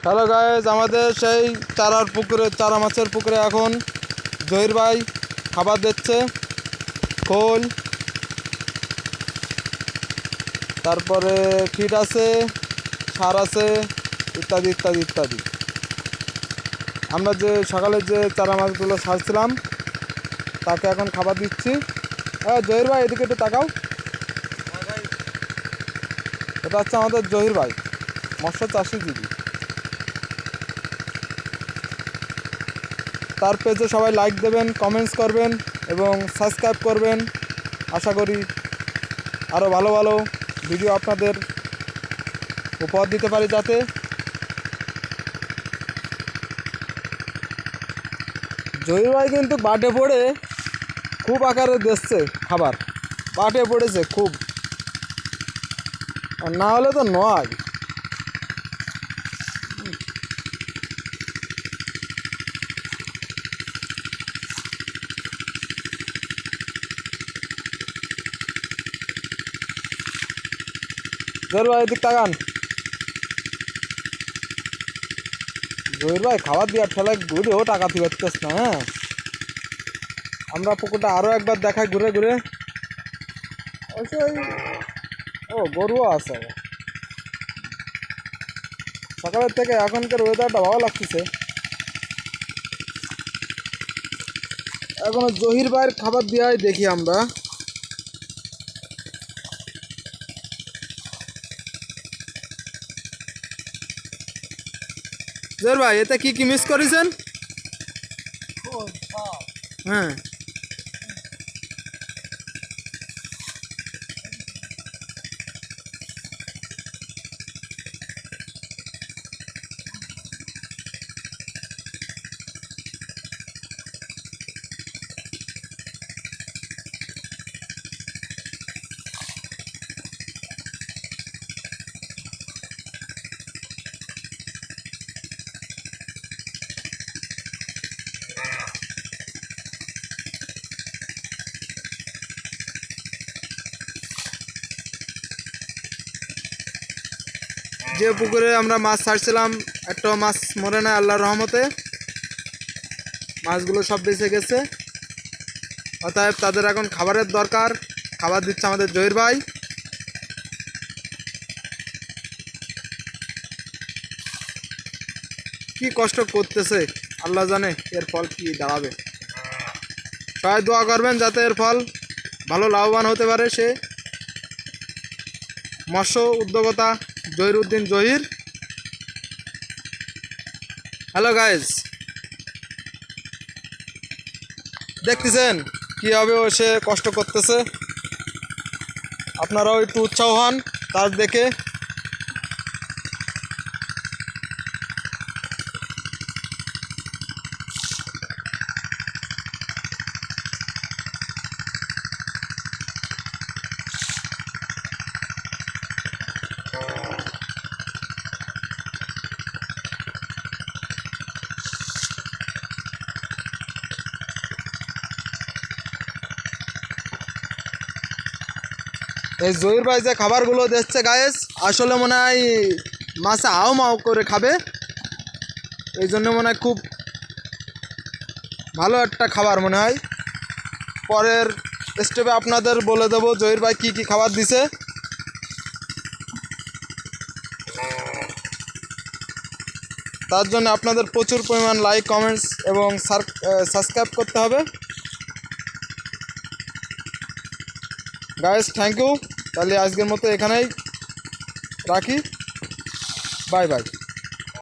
Hello guys, আমাদের সেই চারা মাছের পুকুরে এখন জহির ভাই খাবার দিচ্ছে। খোল, তারপরে ফিড আছে, সার আছে, ইত্যাদি ইত্যাদি ইত্যাদি। আমরা যে সকালে যে চারা মাছগুলো ছাড়ছিলাম তাকে এখন খাবার দিচ্ছি। হ্যাঁ জহির ভাই, এদিকে একটু তাকাও। এটা হচ্ছে আমাদের জহির ভাই, মৎস্য চাষী দিদি। তার পেজে সবাই লাইক দেবেন, কমেন্টস করবেন এবং সাবস্ক্রাইব করবেন। আশা করি আরও ভালো ভালো ভিডিও আপনাদের উপহার দিতে পারি। যাতে জহির ভাই কিন্তু বাটে পড়ে খুব আকারে দিচ্ছে খাবার, বাটে পড়েছে খুব, আর না হলে তো নয়। জহির ভাই এদিক তাকান। জহির ভাই খাবার দেওয়ার ঠেলায় ঘুরেও টাকা দিতে পারতেছ না। হ্যাঁ, আমরা পুকুরটা আরও একবার দেখাই ঘুরে ঘুরে। ও গরুও আছে। সকালের থেকে এখনকার ওয়েদারটা ভালো লাগতেছে। এখনো জহির ভাইয়ের খাবার দেওয়াই দেখি আমরা। জহির ভাই, এতে কি কি মিস করেছেন? হ্যাঁ, যে পুকুরে আমরা মাছ ছাড়ছিলাম একটা মাছ মরে না আল্লাহর রহমতে। মাছগুলো সব বেঁচে গেছে। অতএব তাদের এখন খাবারের দরকার। খাবার দিচ্ছে আমাদের জহির ভাই। কি কষ্ট করতেছে আল্লাহ জানে, এর ফল কি দাঁড়াবে। সবাই দোয়া করবেন যাতে এর ফল ভালো লাভবান হতে পারে সে। মৎস্য উদ্যোক্তা জহিরউদ্দিন জহির। হ্যালো গাইজ, দেখতেছেন কীভাবে ও সে কষ্ট করতেছে। আপনারাও একটু উৎসাহ হন তার দেখে। এই জহির ভাই যে খাবারগুলো দিচ্ছে গায়েস, আসলে মনে হয় মাছে আও মাও করে খাবে। এই জন্য মনে হয় খুব ভালো একটা খাবার মনে হয়। পরের স্টেপে আপনাদের বলে দেবো জহির ভাই কী কী খাবার দিছে। তার জন্য আপনাদের প্রচুর পরিমাণ লাইক, কমেন্টস এবং সাবস্ক্রাইব করতে হবে। Guys thank you. তাহলে আজকের মতো এখানেই রাখি। Bye by.